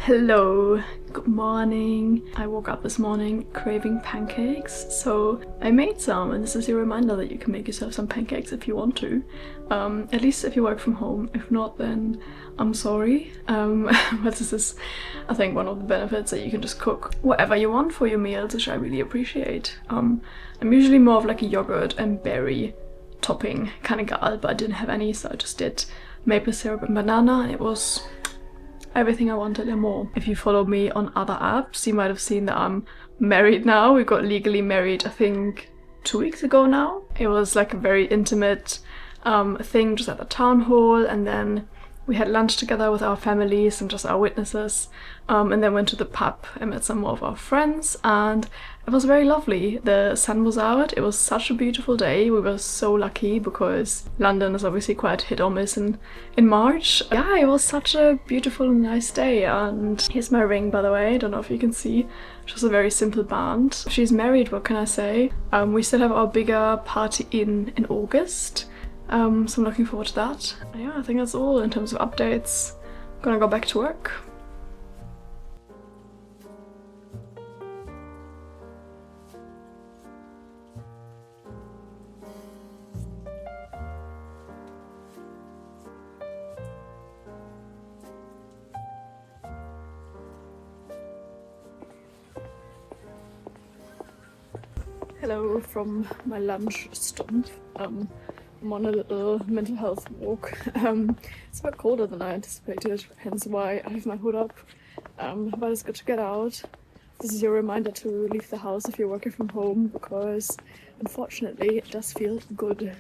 Hello, good morning. I woke up this morning craving pancakes, so I made some, and this is your reminder that you can make yourself some pancakes if you want to. At least if you work from home. If not, then I'm sorry. But this is, I think, one of the benefits that you can just cook whatever you want for your meals, which I really appreciate. I'm usually more of like a yogurt and berry topping kind of gal, but I didn't have any, so I just did maple syrup and banana, and it was everything I wanted and more. If you follow me on other apps, you might have seen that I'm married now. We got legally married, I think, 2 weeks ago now. It was like a very intimate thing just at the town hall, and then we had lunch together with our families and just our witnesses, and then went to the pub and met some more of our friends, and it was very lovely. The sun was out, it was such a beautiful day. We were so lucky because London is obviously quite hit or miss in March. Yeah, it was such a beautiful, nice day, and here's my ring, by the way. I don't know if you can see. It's just a very simple band. She's married, what can I say? We still have our bigger party in August. So I'm looking forward to that. Yeah, I think that's all in terms of updates. I'm gonna go back to work. Hello from my lunch stop. I'm on a little mental health walk. It's a bit colder than I anticipated, hence why I have my hood up. But it's good to get out. This is your reminder to leave the house if you're working from home, because unfortunately it does feel good.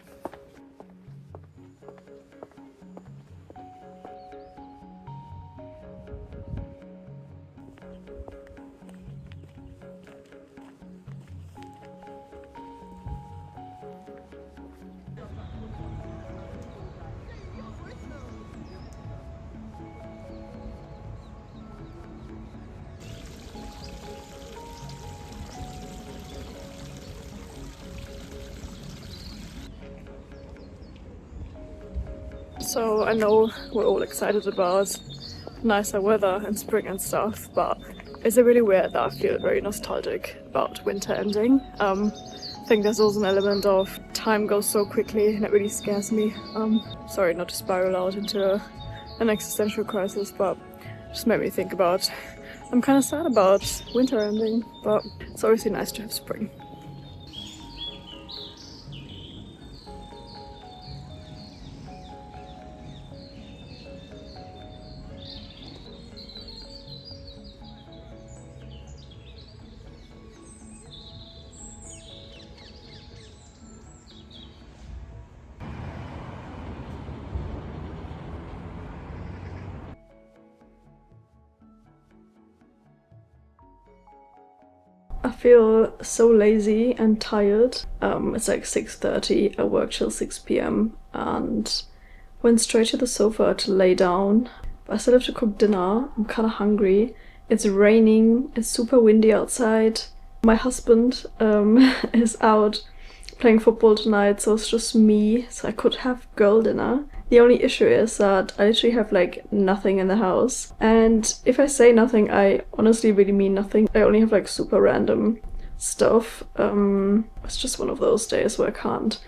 So I know we're all excited about nicer weather and spring and stuff, but it's really weird that I feel very nostalgic about winter ending. I think there's also an element of time goes so quickly and it really scares me. Sorry not to spiral out into an existential crisis, but it just made me think about I'm kind of sad about winter ending, but it's obviously nice to have spring. I feel so lazy and tired. It's like 6:30, I work till 6 p.m. and went straight to the sofa to lay down. But I still have to cook dinner. I'm kind of hungry. It's raining, it's super windy outside. My husband is out playing football tonight, so it's just me, so I could have girl dinner. The only issue is that I literally have like nothing in the house, and if I say nothing, I honestly really mean nothing. I only have like super random stuff. It's just one of those days where I can't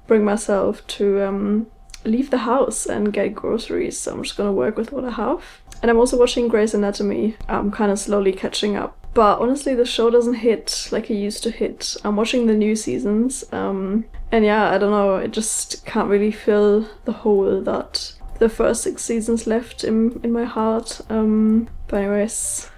bring myself to leave the house and get groceries, so I'm just gonna work with what I have. And I'm also watching Grey's Anatomy. I'm kind of slowly catching up. But honestly, the show doesn't hit like it used to hit. I'm watching the new seasons, and yeah, I don't know, it just can't really fill the hole that the first 6 seasons left in my heart. But anyways.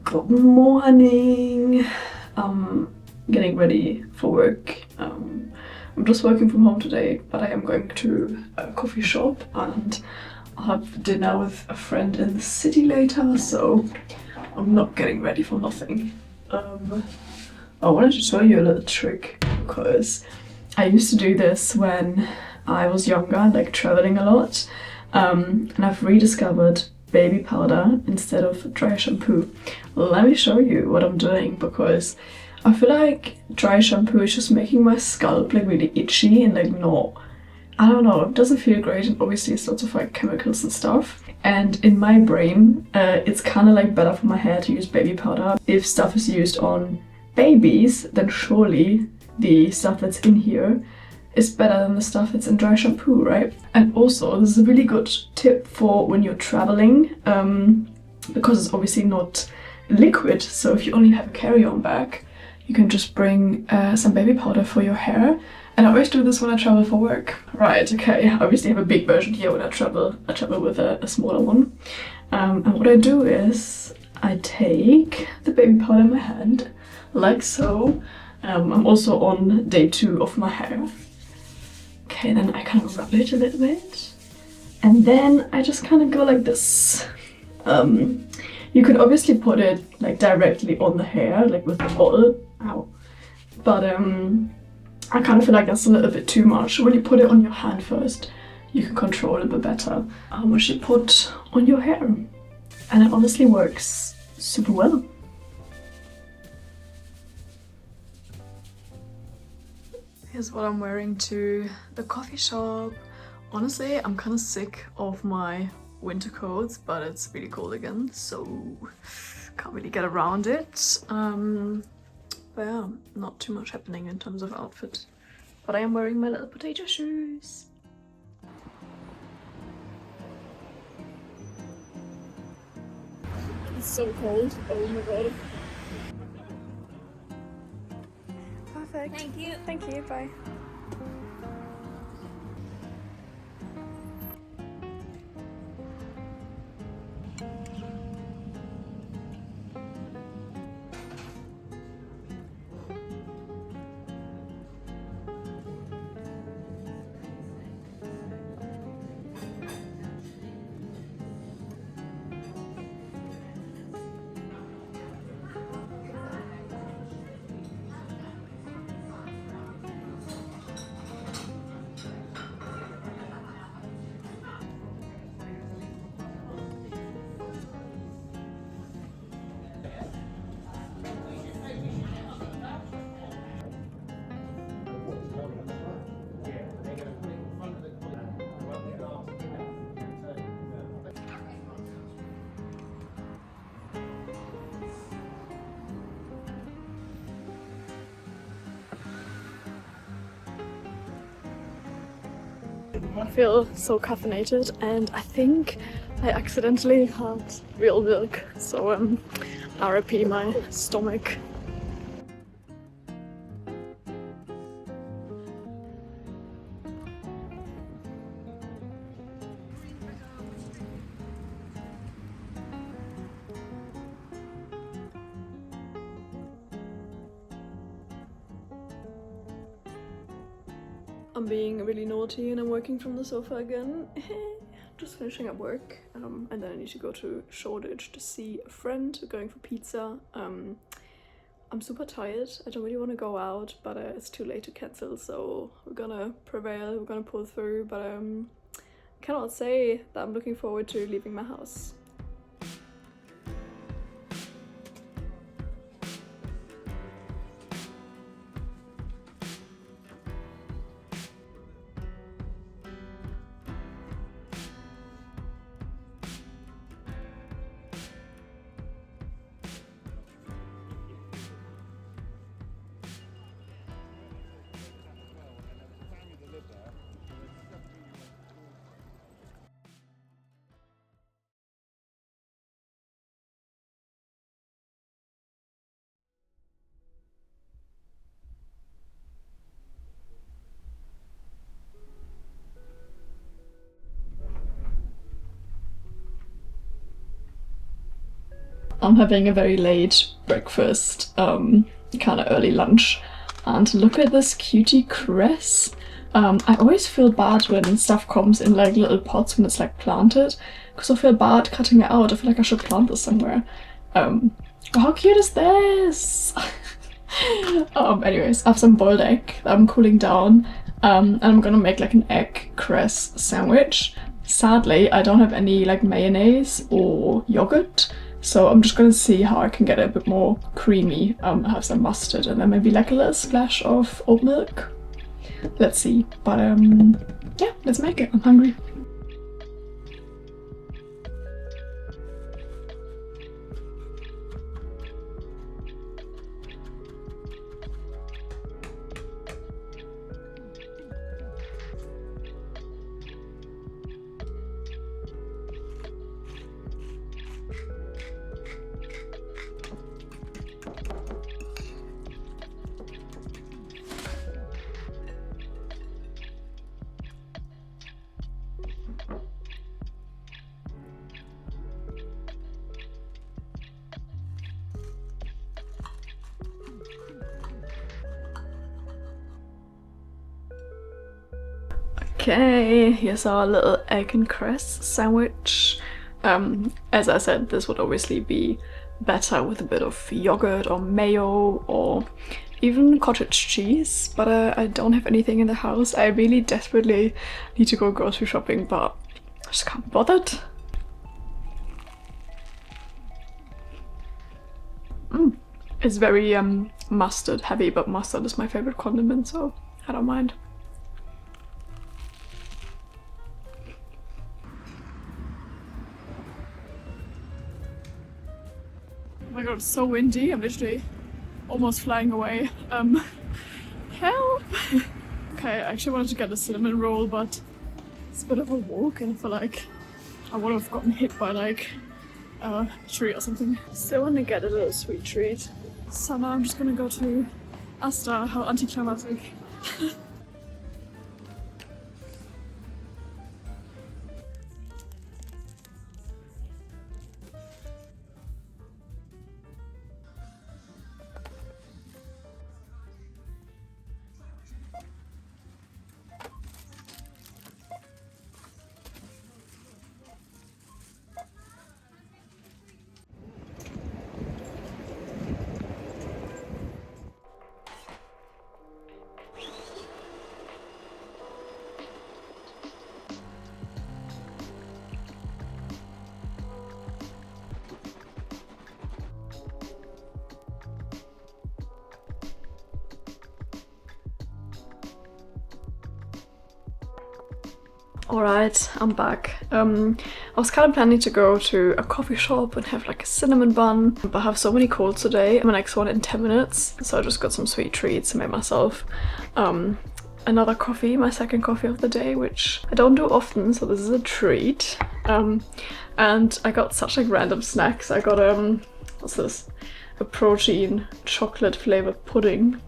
Good morning. Getting ready for work. I'm just working from home today, but I am going to a coffee shop and I'll have dinner with a friend in the city later, so I'm not getting ready for nothing. I wanted to show you a little trick because I used to do this when I was younger, like traveling a lot, and I've rediscovered baby powder instead of dry shampoo. Let me show you what I'm doing because I feel like dry shampoo is just making my scalp like really itchy and like not, I don't know, it doesn't feel great, and obviously it's lots of like chemicals and stuff. And in my brain, it's kind of like better for my hair to use baby powder. If stuff is used on babies, then surely the stuff that's in here is better than the stuff that's in dry shampoo, right? And also, this is a really good tip for when you're traveling, because it's obviously not liquid, so if you only have a carry-on bag, you can just bring some baby powder for your hair. And I always do this when I travel for work. Right, okay, I obviously have a big version here when I travel with a smaller one. And what I do is I take the baby powder in my hand, like so. I'm also on day 2 of my hair. Okay, then I kind of rub it a little bit. And then I just kind of go like this. You could obviously put it like directly on the hair, like with the bottle. Ow. But I kind of feel like that's a little bit too much. When you put it on your hand first, you can control a bit better how much you put on your hair. And it honestly works super well. Here's what I'm wearing to the coffee shop. Honestly, I'm kind of sick of my winter coats, but it's really cold again, so can't really get around it. But yeah, not too much happening in terms of outfit. But I am wearing my little potato shoes. It's so cold. Oh my god. Perfect. Thank you. Thank you. Bye. I feel so caffeinated, and I think I accidentally had real milk, so RIP my stomach. I'm being really naughty and I'm working from the sofa again. Just finishing up work, and then I need to go to Shoreditch to see a friend. We're going for pizza. I'm super tired. I don't really want to go out, but it's too late to cancel, so we're gonna prevail, we're gonna pull through, but cannot say that I'm looking forward to leaving my house. I'm having a very late breakfast, kind of early lunch. And look at this cutie cress. I always feel bad when stuff comes in like little pots when it's like planted, because I feel bad cutting it out. I feel like I should plant this somewhere. How cute is this? Anyways, I have some boiled egg that I'm cooling down, and I'm gonna make like an egg cress sandwich. Sadly, I don't have any like mayonnaise or yogurt, so I'm just gonna see how I can get it a bit more creamy. I have some mustard and then maybe like a little splash of oat milk. Let's see, but yeah, let's make it. I'm hungry. Okay, here's our little egg and cress sandwich. As I said, this would obviously be better with a bit of yogurt or mayo or even cottage cheese, but I don't have anything in the house. I really desperately need to go grocery shopping, but I just can't be bothered. It's very mustard heavy, but mustard is my favorite condiment, so I don't mind. Oh my god, it's so windy. I'm literally almost flying away. Help! Okay, I actually wanted to get a cinnamon roll, but it's a bit of a walk and I feel like I would have gotten hit by like a tree or something. Still want to get a little sweet treat. So now I'm just gonna go to Asta. How anticlimactic. Alright, I'm back. I was kind of planning to go to a coffee shop and have like a cinnamon bun, but I have so many calls today. I'm next one in 10 minutes, so I just got some sweet treats and made myself another coffee, my second coffee of the day, which I don't do often, so this is a treat. And I got such like random snacks. I got what's this? A protein chocolate flavored pudding.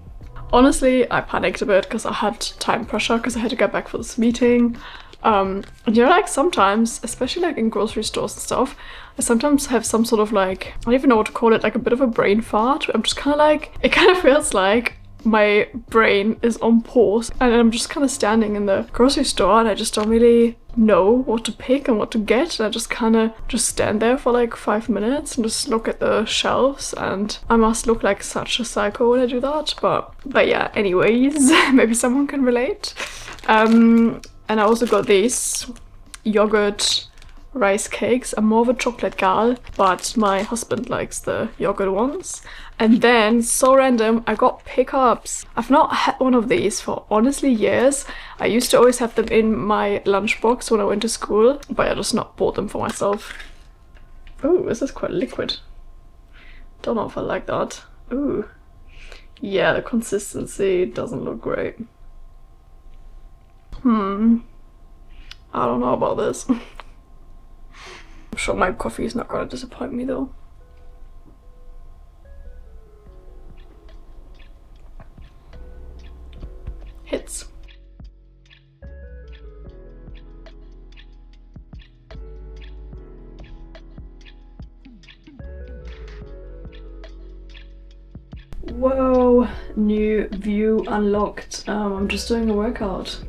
Honestly, I panicked a bit because I had time pressure because I had to get back for this meeting. And you know, like sometimes, especially like in grocery stores and stuff, I sometimes have some sort of like, I don't even know what to call it, like a bit of a brain fart. I'm just kind of like, it kind of feels like my brain is on pause and I'm just kind of standing in the grocery store and I just don't really know what to pick and what to get, and I just kind of just stand there for like 5 minutes and just look at the shelves, and I must look like such a psycho when I do that, but yeah, anyways, maybe someone can relate. And I also got these yogurt rice cakes. I'm more of a chocolate gal, but my husband likes the yogurt ones. And then, so random, I got pickups. I've not had one of these for honestly years. I used to always have them in my lunchbox when I went to school, but I just not bought them for myself. Ooh, this is quite liquid. Don't know if I like that. Ooh. Yeah, the consistency doesn't look great. I don't know about this. I'm sure my coffee is not gonna disappoint me though. Hits. Whoa, new view unlocked. I'm just doing a workout.